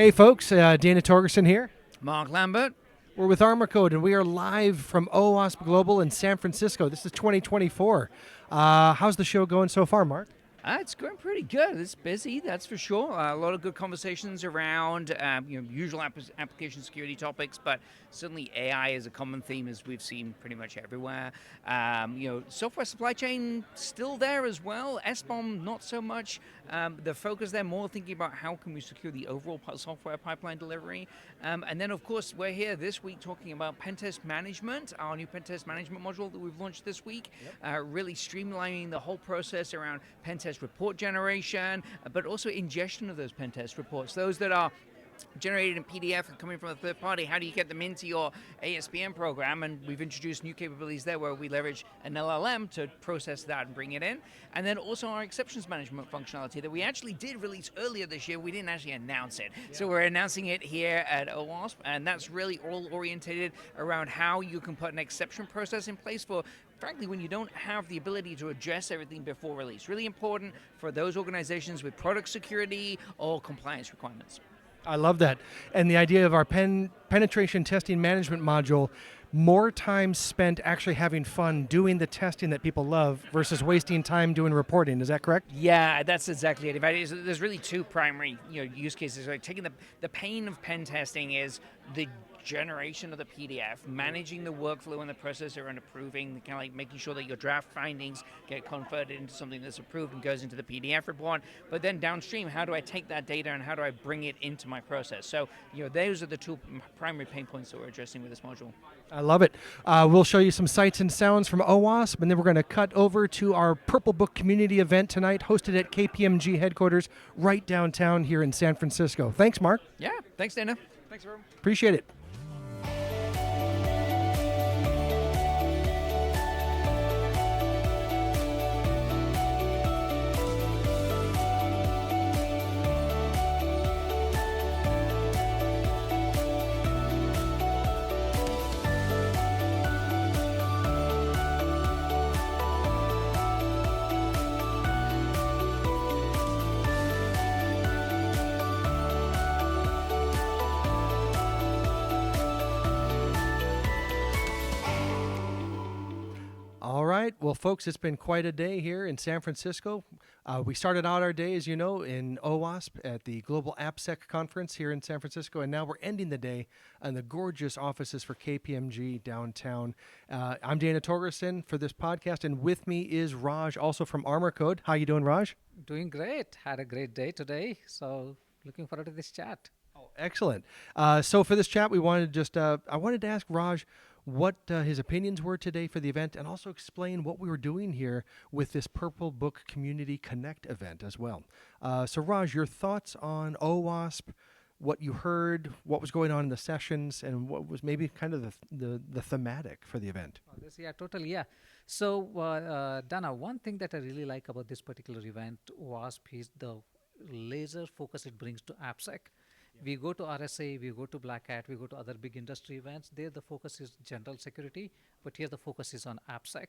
Hey folks, Dana Torgerson here. Mark Lambert. We're with ArmorCode and we are live from OWASP Global in San Francisco. This is 2024. How's the show going so far, Mark? It's going pretty good. It's busy, that's for sure. A lot of good conversations around usual application security topics, but certainly AI is a common theme, as we've seen pretty much everywhere. Software supply chain still there as well. ASPM not so much. The focus there more thinking about how can we secure the overall software pipeline delivery. And then of course we're here this week talking about pen test management, our new pen test management module that we've launched this week. Really streamlining the whole process around pen test report generation, but also ingestion of those pen test reports. Those that are generated in PDF and coming from a third party, how do you get them into your ASPM program? And we've introduced new capabilities there where we leverage an LLM to process that and bring it in. And then also our exceptions management functionality that we actually did release earlier this year. We didn't actually announce it. So we're announcing it here at OWASP, and that's really all orientated around how you can put an exception process in place for, frankly, when you don't have the ability to address everything before release. Really important for those organizations with product security or compliance requirements. I love that. And the idea of our penetration testing management module, more time spent actually having fun doing the testing that people love versus wasting time doing reporting. Is that correct? Yeah, that's exactly it. There's really two primary use cases. Like taking the pain of pen testing is the generation of the PDF, managing the workflow and the process around approving, kind of like making sure that your draft findings get converted into something that's approved and goes into the PDF report. But then downstream, how do I take that data and how do I bring it into my process? So, those are the two primary pain points that we're addressing with this module. I love it. We'll show you some sights and sounds from OWASP, and then we're going to cut over to our Purple Book community event tonight, hosted at KPMG headquarters right downtown here in San Francisco. Thanks, Mark. Yeah, thanks, Dana. Thanks, everyone. Appreciate it. All right. Well, folks, it's been quite a day here in San Francisco. We started out our day, as you know, in OWASP at the Global AppSec conference here in San Francisco, and now we're ending the day in the gorgeous offices for KPMG downtown. I'm Dana Torgerson for this podcast, and with me is Raj, also from ArmorCode. How you doing, Raj? Doing great. Had a great day today, so looking forward to this chat. Oh, excellent. So for this chat, we wanted I wanted to ask Raj what his opinions were today for the event, and also explain what we were doing here with this Purple Book Community Connect event as well. So Raj, your thoughts on OWASP, what you heard, what was going on in the sessions, and what was maybe kind of the thematic for the event? Totally, yeah. So, Dana, one thing that I really like about this particular event, OWASP, is the laser focus it brings to AppSec. We go to RSA, we go to Black Hat, we go to other big industry events. There the focus is general security, but here the focus is on AppSec.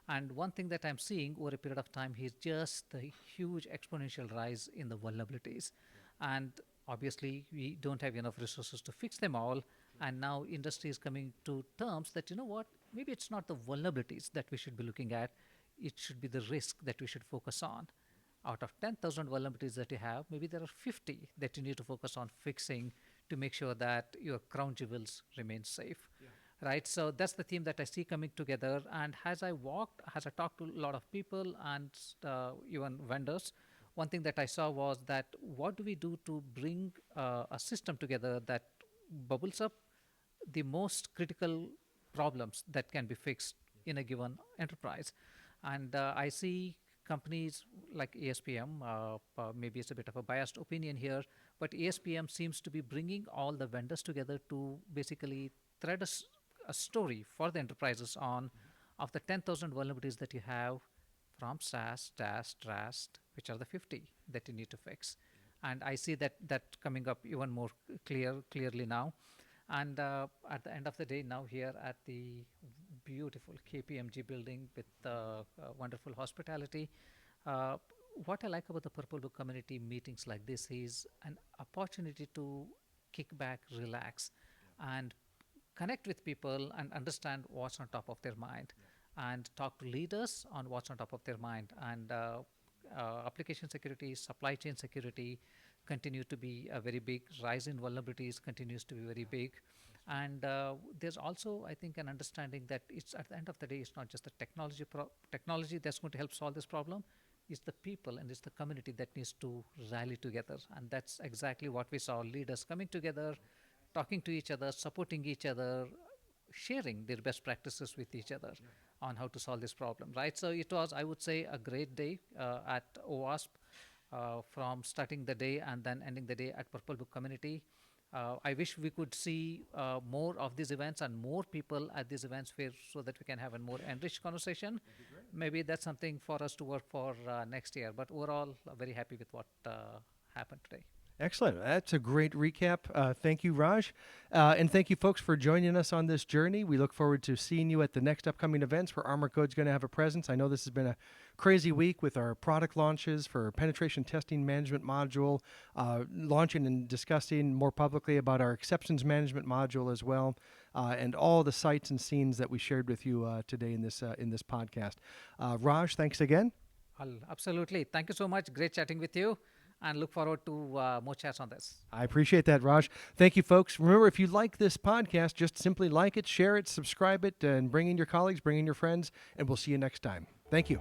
And one thing that I'm seeing over a period of time is just the huge exponential rise in the vulnerabilities. And obviously, we don't have enough resources to fix them all. And now industry is coming to terms that, maybe it's not the vulnerabilities that we should be looking at. It should be the risk that we should focus on. Out of 10,000 vulnerabilities that you have, maybe there are 50 that you need to focus on fixing to make sure that your crown jewels remain safe, right? So that's the theme that I see coming together. And as I talked to a lot of people and even vendors, one thing that I saw was that what do we do to bring a system together that bubbles up the most critical problems that can be fixed in a given enterprise. And I see companies like ASPM, maybe it's a bit of a biased opinion here, but ASPM seems to be bringing all the vendors together to basically thread a story for the enterprises on of the 10,000 vulnerabilities that you have from SaaS, DAST, RAST, which are the 50 that you need to fix. And I see that coming up even more clearly now. And at the end of the day, now here at the beautiful KPMG building with wonderful hospitality, what I like about the Purple Book community meetings like this is an opportunity to kick back, relax, and connect with people and understand what's on top of their mind, and talk to leaders on what's on top of their mind. And application security, supply chain security continue to be a very big rise in vulnerabilities, continues to be very big. And there's also, I think, an understanding that it's at the end of the day, it's not just the technology that's going to help solve this problem. It's the people and it's the community that needs to rally together. And that's exactly what we saw: leaders coming together, talking to each other, supporting each other, sharing their best practices with each other on how to solve this problem, right? So it was, I would say, a great day at OWASP, from starting the day and then ending the day at Purple Book community. I wish we could see more of these events and more people at these events so that we can have a more enriched conversation. Maybe that's something for us to work for next year. But overall, very happy with what happened today. Excellent. That's a great recap. Thank you, Raj. And thank you, folks, for joining us on this journey. We look forward to seeing you at the next upcoming events where ArmorCode's going to have a presence. I know this has been a crazy week with our product launches for penetration testing management module, launching and discussing more publicly about our exceptions management module as well, and all the sights and scenes that we shared with you today in this podcast. Raj, thanks again. Absolutely. Thank you so much. Great chatting with you. And look forward to more chats on this. I appreciate that, Raj. Thank you, folks. Remember, if you like this podcast, just simply like it, share it, subscribe it, and bring in your colleagues, bring in your friends, and we'll see you next time. Thank you.